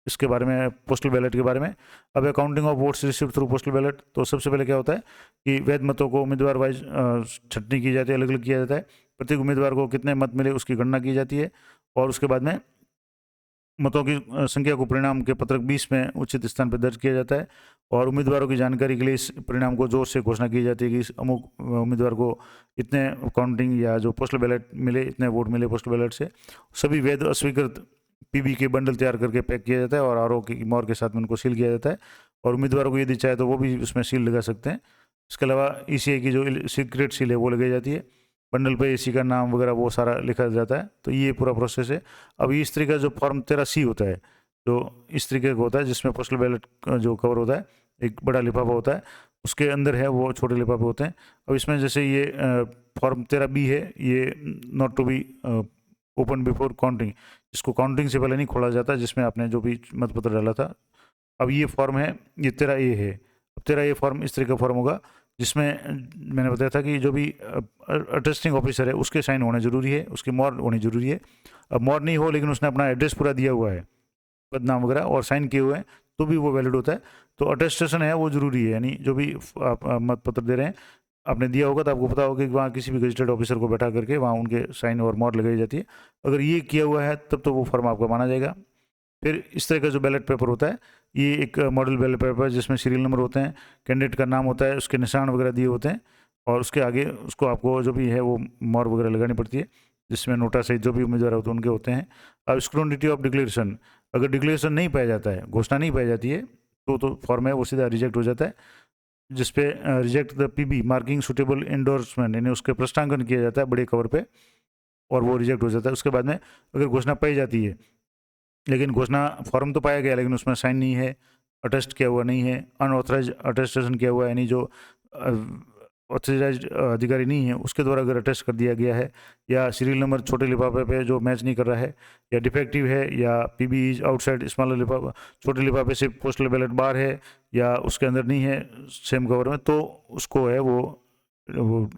इसके बारे में, पोस्टल बैलेट के बारे में। अब counting of votes receive through postal ballot, तो सबसे पहले क्या होता है कि वैध मतों को उम्मीदवार वाइज छंटनी की जाती है, अलग अलग किया जाता है। प्रत्येक उम्मीदवार को कितने मत मिले उसकी गणना की जाती है और उसके बाद में मतों की संख्या को परिणाम के पत्रक 20 में उचित स्थान पर दर्ज किया जाता है और उम्मीदवारों की जानकारी के लिए इस परिणाम को जोर से घोषणा की जाती है कि इस अमुक उम्मीदवार को इतने काउंटिंग या जो पोस्टल बैलेट मिले, इतने वोट मिले पोस्टल बैलेट से। सभी वैध अस्वीकृत पीबी के बंडल तैयार करके पैक किया जाता है और आरओ की मोहर के साथ में उनको सील किया जाता है और उम्मीदवारों को यदि चाहे तो वो भी उसमें सील लगा सकते हैं। इसके अलावा ईसीआई की जो सीक्रेट सील है वो लगाई जाती है, बंडल पे एसी का नाम वगैरह वो सारा लिखा जाता है। तो ये पूरा प्रोसेस है। अब इस तरीके का जो फॉर्म 13C होता है जो इस तरीके का होता है जिसमें पोस्टल बैलेट जो कवर होता है, एक बड़ा लिफाफा होता है, उसके अंदर है वो छोटे लिफाफे होते हैं। अब इसमें जैसे ये फॉर्म 13B है, ये not to be open before counting, इसको काउंटिंग से पहले नहीं खोला जाता, जिसमें आपने जो भी मतपत्र डाला था। अब ये फॉर्म है, ये 13A है। अब 13A फॉर्म इस तरह का फॉर्म होगा जिसमें मैंने बताया था कि जो भी अटेस्टिंग ऑफिसर है उसके साइन होने ज़रूरी है, उसकी मोहर होनी ज़रूरी है। अब मोहर नहीं हो लेकिन उसने अपना एड्रेस पूरा दिया हुआ है, पदनाम वगैरह और साइन किए हुए हैं, तो भी वो वैलिड होता है। तो अटेस्टेशन है वो ज़रूरी है, यानी जो भी आप मत पत्र दे रहे हैं आपने दिया होगा तो आपको पता होगा कि वहाँ किसी भी गजेटेड ऑफिसर को बैठा करके वहाँ उनके साइन और मोहर लगाई जाती है। अगर ये किया हुआ है तब तो वो फॉर्म आपका माना जाएगा। फिर इस तरह का जो बैलेट पेपर होता है ये एक मॉडल बैलेट पेपर है जिसमें सीरियल नंबर होते हैं, कैंडिडेट का नाम होता है, उसके निशान वगैरह दिए होते हैं और उसके आगे उसको आपको जो भी है वो मोहर वगैरह लगानी पड़ती है, जिसमें नोटा सहित जो भी उम्मीदवार होते हैं उनके होते हैं। अब स्क्रूटिनी ऑफ डिक्लेरेशन, अगर डिक्लेरेशन नहीं पाया जाता है, घोषणा नहीं पाई जाती है तो फॉर्म है वो सीधा रिजेक्ट हो जाता है, जिसपे reject the PB marking suitable endorsement, यानी उसके प्रश्नांकन किया जाता है बड़े कवर पे। और वो रिजेक्ट हो जाता है। उसके बाद में अगर घोषणा पाई जाती है, लेकिन घोषणा फॉर्म तो पाया गया लेकिन उसमें साइन नहीं है, अटेस्ट किया हुआ नहीं है, अनऑथराइज अटेस्टेशन किया हुआ है, यानी जो ऑथराइज अधिकारी नहीं है उसके द्वारा अगर अटेस्ट कर दिया गया है, या सीरियल नंबर छोटे लिफाफे पे जो मैच नहीं कर रहा है, या डिफेक्टिव है, या पीबी इज आउटसाइड स्मॉलर लिफाफा, छोटे लिफाफे से पोस्टल बैलेट बाहर है या उसके अंदर नहीं है सेम कवर में, तो उसको है वो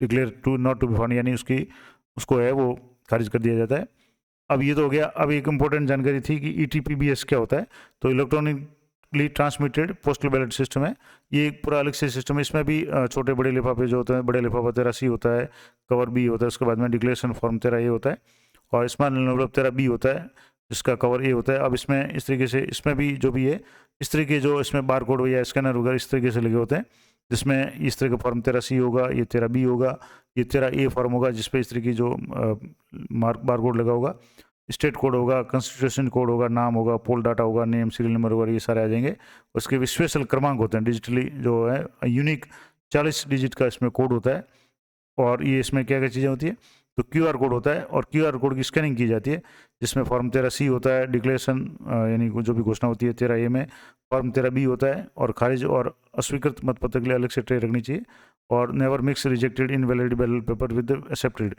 declare to not to be found, यानी उसको है वो खारिज कर दिया जाता है। अब ये तो हो गया। अब एक इम्पोर्टेंट जानकारी थी कि ईटीपीबीएस क्या होता है। तो electronically transmitted postal ballot system है। ये एक पूरा अलग से सिस्टम है। इसमें भी छोटे बड़े लिफाफे जो होते हैं, बड़े लिफाफा 13C होता है, कवर बी होता है, उसके बाद में डिक्लेरेशन फॉर्म 13A होता है, और स्मॉल एनवेलप 13B होता है जिसका कवर ए होता है। अब इसमें इस तरीके से इसमें भी जो भी है इस तरीके जो इसमें बार कोड या स्कैनर वगैरह इस तरीके से लगे होते हैं, जिसमें इस तरह का फॉर्म 13C होगा, ये 13B होगा, ये 13A फॉर्म होगा जिसपे इस तरह की जो बार कोड लगा होगा, स्टेट कोड होगा, कंस्टिट्यूशन कोड होगा, नाम होगा, पोल डाटा होगा, नेम, सीरियल नंबर होगा, ये सारे आ जाएंगे। उसके भी स्पेशल क्रमांक होते हैं, डिजिटली जो है यूनिक 40 डिजिट का इसमें कोड होता है। और ये इसमें क्या क्या चीज़ें होती है, तो QR कोड होता है, और QR कोड की स्कैनिंग की जाती है, जिसमें फॉर्म 13C होता है, डिक्लेरेशन यानी जो भी घोषणा होती है 13A में, फॉर्म 13B होता है, और खारिज और अस्वीकृत मतपत्र के लिए अलग से ट्रे रखनी चाहिए, और never mix rejected invalid ballot paper with accepted,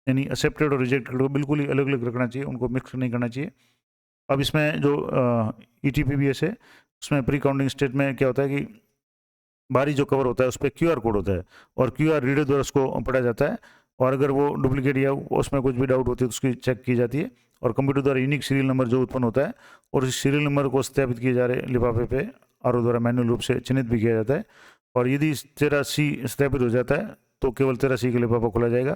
यानी एक्सेप्टेड और रिजेक्टेड को बिल्कुल ही अलग अलग रखना चाहिए, उनको मिक्स नहीं करना चाहिए। अब इसमें जो ETPBS है उसमें प्री काउंटिंग स्टेट में क्या होता है कि बाहरी जो कवर होता है उस पर QR कोड होता है, और QR रीडर द्वारा उसको पढ़ा जाता है, और अगर वो डुप्लीकेट या उसमें कुछ भी डाउट होती है तो उसकी चेक की जाती है, और कंप्यूटर द्वारा यूनिक सीरियल नंबर जो उत्पन्न होता है और इस सीरियल नंबर को सत्यापित किए जा रहे लिफाफे पे RO द्वारा मैनुअल रूप से चिन्हित भी किया जाता है। और यदि 13C सत्यापित हो जाता है तो केवल 13C का लिफाफा खोला जाएगा।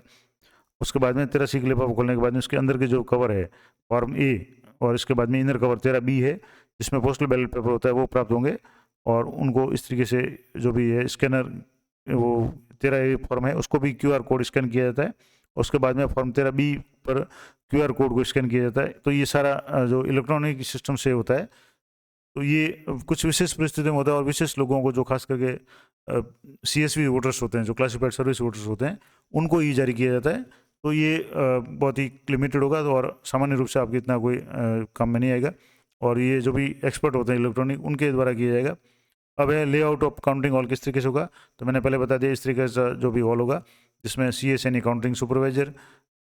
उसके बाद में 13C का लिफाफा खोलने के बाद में उसके अंदर के जो कवर है फॉर्म A, और इसके बाद में इनर कवर 13B है जिसमें पोस्टल बैलेट पेपर होता है, वो प्राप्त होंगे, और उनको इस तरीके से जो भी है स्कैनर वो 13A फॉर्म है उसको भी QR कोड स्कैन किया जाता है। उसके बाद में फॉर्म 13B पर QR कोड को स्कैन किया जाता है। तो ये सारा जो इलेक्ट्रॉनिक सिस्टम से होता है। तो ये कुछ विशेष परिस्थितियों में होता है, और विशेष लोगों को जो खास करके CSV वोटर्स होते हैं, जो क्लासिफाइड सर्विस वोटर्स होते हैं, उनको ये जारी किया जाता है। तो ये बहुत ही लिमिटेड होगा, तो और सामान्य रूप से आपके इतना कोई काम में नहीं आएगा, और ये जो भी एक्सपर्ट होते हैं इलेक्ट्रॉनिक उनके द्वारा किया जाएगा। अब है लेआउट ऑफ काउंटिंग हॉल किस तरीके से होगा, तो मैंने पहले बता दिया। इस तरीके से जो भी हॉल होगा जिसमें CS यानी काउंटिंग सुपरवाइजर,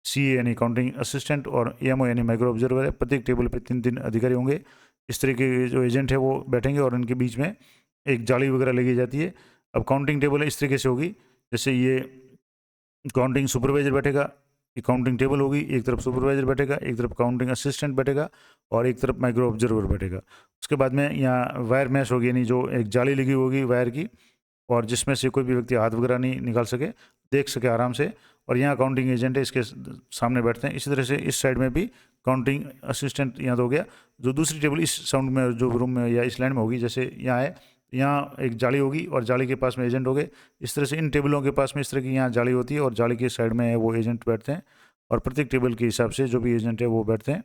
CA यानी काउंटिंग असिस्टेंट, और AMO यानी माइक्रो ऑब्जर्वर है। प्रत्येक टेबल पे 3 अधिकारी होंगे। इस तरीके के जो एजेंट है वो बैठेंगे, और इनके बीच में एक जाली वगैरह लगी जाती है। अब काउंटिंग टेबल इस तरीके से होगी, जैसे ये काउंटिंग सुपरवाइजर बैठेगा, ये काउंटिंग टेबल होगी, एक तरफ सुपरवाइजर बैठेगा, एक तरफ काउंटिंग असिस्टेंट बैठेगा, और एक तरफ माइक्रो ऑब्जर्वर बैठेगा। उसके बाद में यहाँ वायर मैश होगी, यानी जो एक जाली लगी होगी वायर की, और जिसमें से कोई भी व्यक्ति हाथ वगैरह नहीं निकाल सके, देख सके आराम से, और यहाँ काउंटिंग एजेंट है इसके सामने बैठते हैं। इसी तरह से इस साइड में भी काउंटिंग असिस्टेंट यहाँ तो हो गया। जो दूसरी टेबल इस साउंड में जो रूम में या इस लाइन में होगी, जैसे यहाँ है, यहाँ एक जाली होगी और जाली के पास में एजेंट हो गए। इस तरह से इन टेबलों के पास में इस तरह की यहाँ जाली होती है, और जाली के साइड में है वो एजेंट बैठते हैं, और प्रत्येक टेबल के हिसाब से जो भी एजेंट है वो बैठते हैं।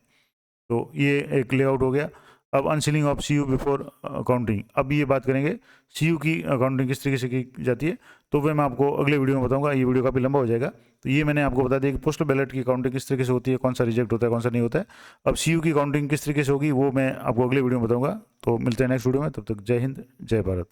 तो ये एक लेआउट हो गया। अब अनसीलिंग ऑफ CU बिफोर काउंटिंग। अब ये बात करेंगे CU की काउंटिंग किस तरीके से की जाती है, तो वह मैं आपको अगले वीडियो में बताऊंगा। ये वीडियो काफ़ी लंबा हो जाएगा। तो ये मैंने आपको बता दिया कि पोस्टल बैलेट की काउंटिंग किस तरीके से होती है, कौन सा रिजेक्ट होता है, कौन सा नहीं होता है। अब CU की काउंटिंग किस तरीके से होगी वो मैं आपको अगले वीडियो में बताऊंगा। तो मिलते हैं नेक्स्ट वीडियो में, तब तक जय हिंद, जय भारत।